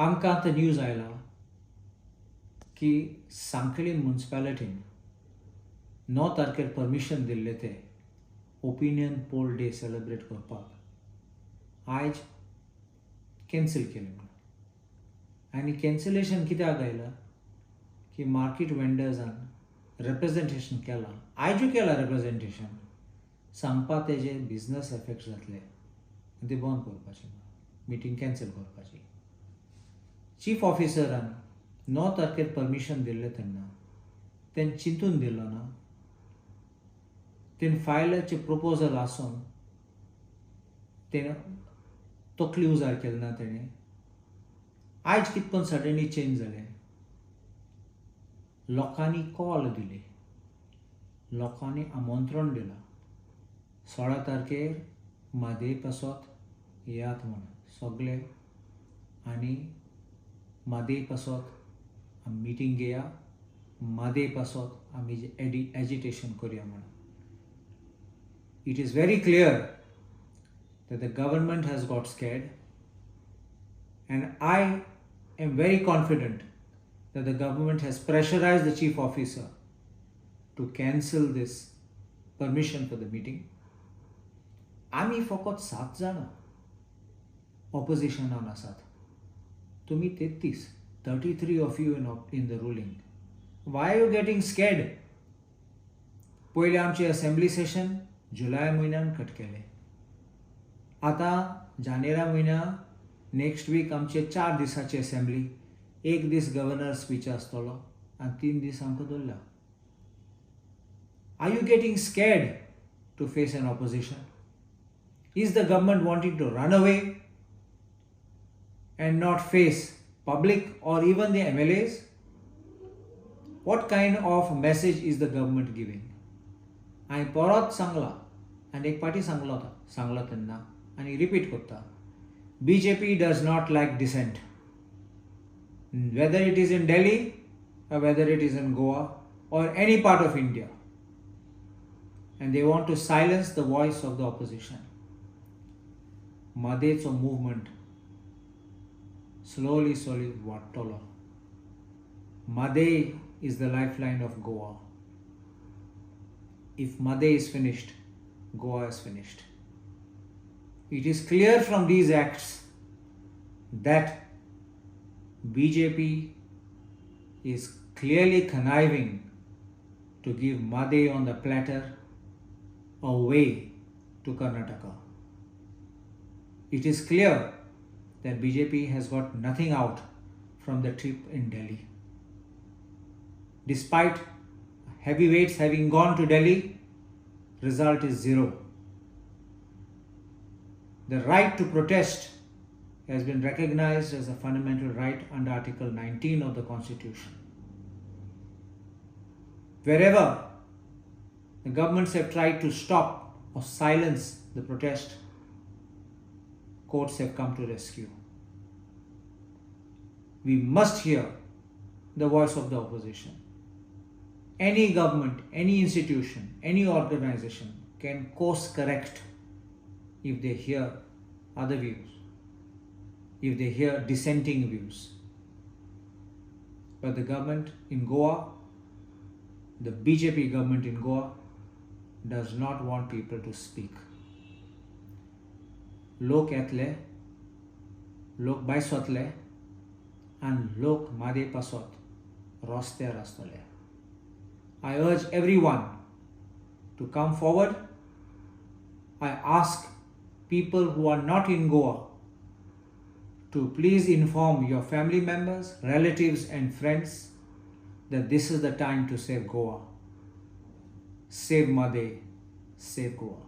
आमकां आतां न्यूज आयला की सांखळी मुन्सिपालिटीन 9 तारखेर परमिशन दिल्ले ते ओपिनियन पोल डे सेलिब्रेट करपाक आयज कॅन्सल केलें म्हणून. आनी कॅन्सलेशन कित्याक आयलां की मार्केट वेंडर्सान रिप्रेजेंटेशन केलां, आयजूय केलां रिप्रेजेंटेशन, सांगपा तेजे बिजनस एफेक्ट जातले आनी ते बंद करपाचें, मिटींग कॅन्सल करपाची. चीफ ऑफिसरान 9 तारखेर परमिशन दिल्लें तेन्ना तें चिंतून दिलो ना. तें फायलाचें प्रपोजल आसून तें तकली उजार केलें ना तेणें. आयज कितकोन सडनली चेंज जालें. लोकांनी कॉल दिले, लोकांनी आमंत्रण दिलां 16 तारखेर म्हादय पासत येयात म्हणून सगळे. आनी म्हादय पासत मिटींग घेया, म्हादय पासत आमी एजिटेशन करया म्हणून. It is very clear that the government has got scared, and I am very confident that the government has pressurized the chief officer to cancel this permission for the meeting. आमी फकत 7 जाणां ऑपोजिशनान आसात. तुमी 33 of you in the ruling. Why are you getting scared? पयले आमचे assembly session July म्हयन्यान cut केलें. आतां जानेरा म्हयन्याक नेक्स्ट वीक आमचे 4 दिसाची असेंब्ली, 1 दीस गव्हर्नर स्पीच आसतलो आनी 3 दीस आमकां दवरला. Are you getting scared to face an opposition? Is the government wanting to run away and not face public or even the MLAs? What kind of message is the government giving? हांवें परत सांगलां आनी एक पाटी सांगलो तेन्ना आनी repeat करता. BJP does not like dissent, whether it is in Delhi or whether it is in Goa or any part of India, and they want to silence the voice of the opposition. Madhecho movement slowly vattolo. Madhe is the lifeline of Goa. If Madhe is finished, Goa is finished. It is clear from these acts that BJP is clearly conniving to give Madhe on the platter away to Karnataka. It is clear that BJP has got nothing out from the trip in Delhi. Despite heavyweights having gone to Delhi, result is zero. The right to protest has been recognized as a fundamental right under Article 19 of the Constitution. Wherever the governments have tried to stop or silence the protest, courts have come to rescue. We must hear the voice of the opposition. Any government, any institution, any organization can course correct if they hear other views, if they hear dissenting views. But the government in Goa, the BJP government in Goa, does not want people to speak. लोक येतले, लोक भायर सरतले आनी लोक म्हादय पासत रस्त्यार आसतले. I urge everyone to come forward. I ask people who are not in Goa to please inform your family members, relatives and friends that this is the time to save Goa. Save Madhe, save Goa.